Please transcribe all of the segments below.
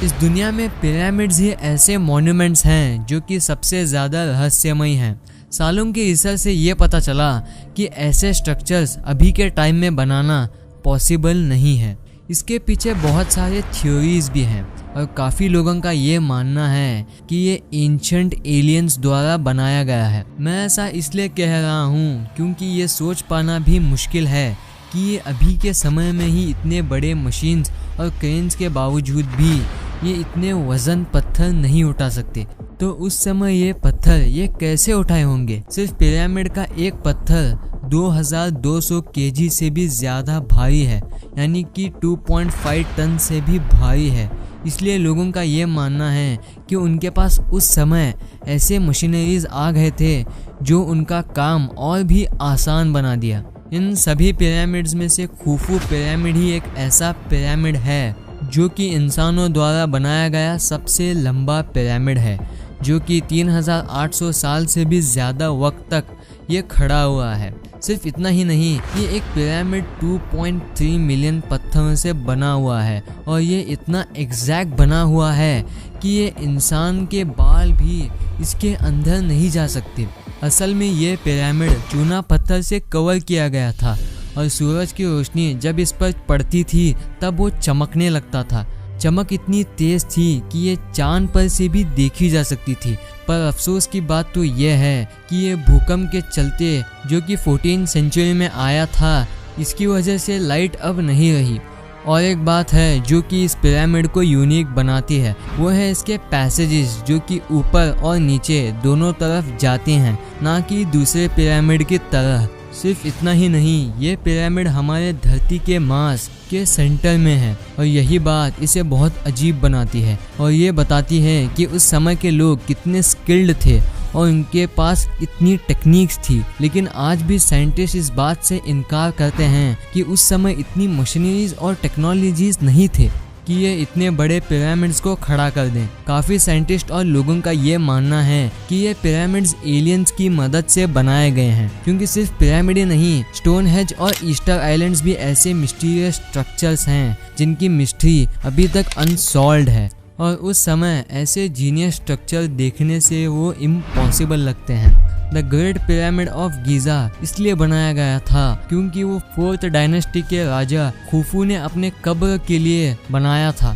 इस दुनिया में पिरामिड्स ही ऐसे मॉन्यूमेंट्स हैं जो कि सबसे ज़्यादा रहस्यमय हैं। सालों की रिसर्च से ये पता चला कि ऐसे स्ट्रक्चर्स अभी के टाइम में बनाना पॉसिबल नहीं है। इसके पीछे बहुत सारे थ्योरीज भी हैं और काफ़ी लोगों का ये मानना है कि ये एंशिएंट एलियंस द्वारा बनाया गया है। मैं ऐसा इसलिए कह रहा हूँ क्योंकि ये सोच पाना भी मुश्किल है कि ये अभी के समय में ही इतने बड़े मशीन्स और क्रेन्स के बावजूद भी ये इतने वजन पत्थर नहीं उठा सकते। तो उस समय ये पत्थर ये कैसे उठाए होंगे? सिर्फ पिरामिड का एक पत्थर 2200 केजी से भी ज़्यादा भारी है, यानी कि 2.5 टन से भी भारी है। इसलिए लोगों का ये मानना है कि उनके पास उस समय ऐसे मशीनरीज आ गए थे जो उनका काम और भी आसान बना दिया। इन सभी पिरामिड्स में से खुफू पिरामिड ही एक ऐसा पिरामिड है जो कि इंसानों द्वारा बनाया गया सबसे लंबा पिरामिड है, जो कि 3800 साल से भी ज़्यादा वक्त तक ये खड़ा हुआ है। सिर्फ इतना ही नहीं, ये एक पिरामिड 2.3 मिलियन पत्थरों से बना हुआ है और ये इतना एग्जैक्ट बना हुआ है कि ये इंसान के बाल भी इसके अंदर नहीं जा सकते। असल में ये पिरामिड चूना पत्थर से कवर किया गया था और सूरज की रोशनी जब इस पर पड़ती थी तब वो चमकने लगता था। चमक इतनी तेज थी कि ये चांद पर से भी देखी जा सकती थी। पर अफसोस की बात तो यह है कि ये भूकंप के चलते जो कि 14वीं सेंचुरी में आया था, इसकी वजह से लाइट अब नहीं रही। और एक बात है जो कि इस पिरामिड को यूनिक बनाती है, वो है इसके पैसेजेस जो कि ऊपर और नीचे दोनों तरफ जाते हैं, ना कि दूसरे पिरामिड की तरह। सिर्फ इतना ही नहीं, ये पिरामिड हमारे धरती के मास के सेंटर में है और यही बात इसे बहुत अजीब बनाती है और ये बताती है कि उस समय के लोग कितने स्किल्ड थे और उनके पास इतनी टेक्निक्स थी। लेकिन आज भी साइंटिस्ट इस बात से इनकार करते हैं कि उस समय इतनी मशीनरीज और टेक्नोलॉजीज नहीं थे कि ये इतने बड़े पिरामिड्स को खड़ा कर दें। काफ़ी साइंटिस्ट और लोगों का ये मानना है कि ये पिरामिड्स एलियंस की मदद से बनाए गए हैं, क्योंकि सिर्फ पिरामिड ही नहीं, स्टोनहेंज और ईस्टर आइलैंड्स भी ऐसे मिस्टीरियस स्ट्रक्चर्स हैं जिनकी मिस्ट्री अभी तक अनसॉल्व्ड है। और उस समय ऐसे जीनियस स्ट्रक्चर देखने से वो इम्पॉसिबल लगते हैं। The great pyramid of Giza इसलिए बनाया गया था क्योंकि वो 4th डायनेस्टी के राजा खुफू ने अपने कब्र के लिए बनाया था,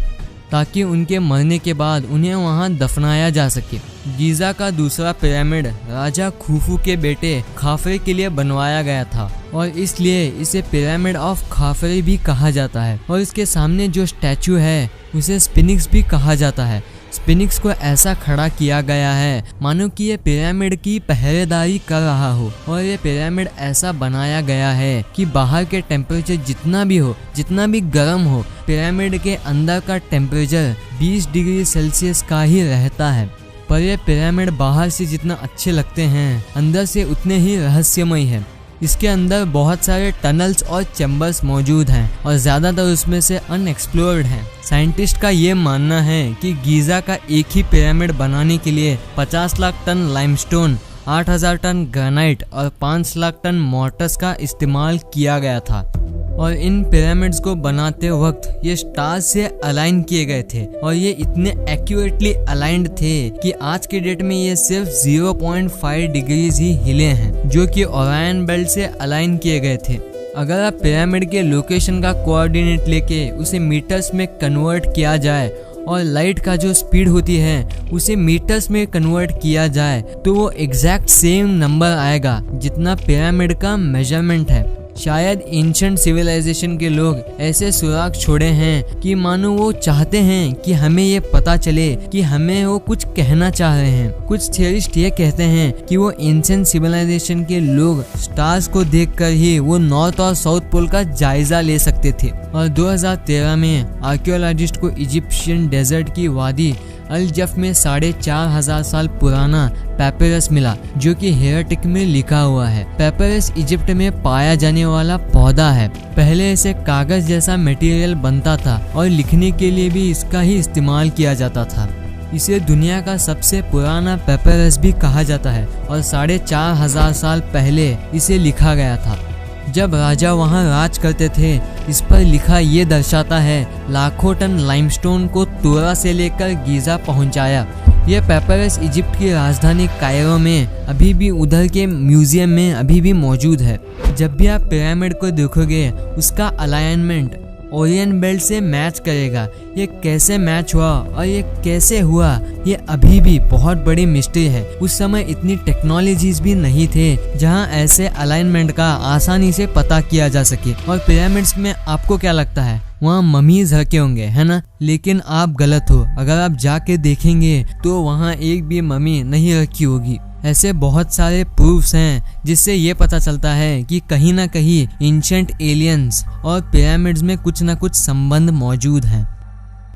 ताकि उनके मरने के बाद उन्हें वहां दफनाया जा सके। गीज़ा का दूसरा पिरामिड राजा खुफू के बेटे खाफरे के लिए बनवाया गया था और इसलिए इसे पिरामिड ऑफ खाफरे भी कहा जाता है। और इसके सामने जो स्टैचू है उसे स्फिंक्स भी कहा जाता है। स्फिंक्स को ऐसा खड़ा किया गया है मानो कि ये पिरामिड की पहरेदारी कर रहा हो, और ये पिरामिड ऐसा बनाया गया है कि बाहर के टेम्परेचर जितना भी हो, जितना भी गर्म हो, पिरामिड के अंदर का टेम्परेचर 20 डिग्री सेल्सियस का ही रहता है। पर ये पिरामिड बाहर से जितना अच्छे लगते हैं, अंदर से उतने ही रहस्यमय है। इसके अंदर बहुत सारे टनल्स और चैम्बर्स मौजूद हैं और ज़्यादातर उसमें से अनएक्सप्लोर्ड हैं। साइंटिस्ट का ये मानना है कि गीज़ा का एक ही पिरामिड बनाने के लिए 50 lakh ton limestone, 8000 ton granite और 5 लाख टन मोर्टर्स का इस्तेमाल किया गया था। और इन पिरामिड्स को बनाते वक्त ये स्टार्स से अलाइन किए गए थे और ये इतने एक्यूरेटली अलाइंड थे कि आज के डेट में ये सिर्फ 0.5 डिग्रीज ही हिले हैं, जो कि ओरायन बेल्ट से अलाइन किए गए थे। अगर आप पिरामिड के लोकेशन का कोऑर्डिनेट लेके उसे मीटर्स में कन्वर्ट किया जाए और लाइट का जो स्पीड होती है उसे मीटर्स में कन्वर्ट किया जाए तो वो एग्जैक्ट सेम नंबर आएगा जितना पिरामिड का मेजरमेंट है। शायद एंशिएंट सिविलाइजेशन के लोग ऐसे सुराग छोड़े हैं कि मानो वो चाहते हैं कि हमें ये पता चले कि हमें वो कुछ कहना चाह रहे हैं। कुछ थियरिस्ट ये कहते हैं कि वो एंशिएंट सिविलाइजेशन के लोग स्टार्स को देखकर ही वो नॉर्थ और साउथ पोल का जायजा ले सकते थे। और 2013 में आर्कियोलॉजिस्ट को इजिप्शियन डेजर्ट की वादी अल जफ में 4500 साल पुराना पेपरस मिला, जो कि हेराटिक में लिखा हुआ है। पेपरस इजिप्ट में पाया जाने वाला पौधा है। पहले इसे कागज जैसा मटेरियल बनता था और लिखने के लिए भी इसका ही इस्तेमाल किया जाता था। इसे दुनिया का सबसे पुराना पेपरस भी कहा जाता है और 4500 साल पहले इसे लिखा गया था। जब राजा वहां राज करते थे इस पर लिखा ये दर्शाता है लाखों टन लाइमस्टोन को तोरा से लेकर गीजा पहुंचाया। यह पेपरस इजिप्ट की राजधानी कायरो में अभी भी उधर के म्यूजियम में अभी भी मौजूद है। जब भी आप पिरामिड को देखोगे उसका अलाइनमेंट ओरियन बेल्ट से मैच करेगा। ये कैसे मैच हुआ और ये कैसे हुआ, ये अभी भी बहुत बड़ी मिस्ट्री है। उस समय इतनी टेक्नोलॉजीज भी नहीं थे जहां ऐसे अलाइनमेंट का आसानी से पता किया जा सके। और पिरामिड्स में आपको क्या लगता है वहाँ ममीज रखे होंगे, है ना? लेकिन आप गलत हो। अगर आप जाके देखेंगे तो वहाँ एक भी ममी नहीं रखी होगी। ऐसे बहुत सारे प्रूफ्स हैं जिससे ये पता चलता है कि कहीं ना कहीं एंशिएंट एलियंस और पिरामिड्स में कुछ ना कुछ संबंध मौजूद हैं।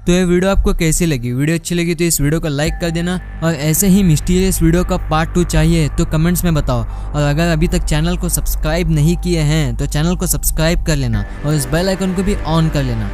तो ये वीडियो आपको कैसी लगी? वीडियो अच्छी लगी तो इस वीडियो को लाइक कर देना, और ऐसे ही मिस्टीरियस वीडियो का पार्ट 2 चाहिए तो कमेंट्स में बताओ। और अगर अभी तक चैनल को सब्सक्राइब नहीं किए हैं तो चैनल को सब्सक्राइब कर लेना और इस बेल आइकन को भी ऑन कर लेना।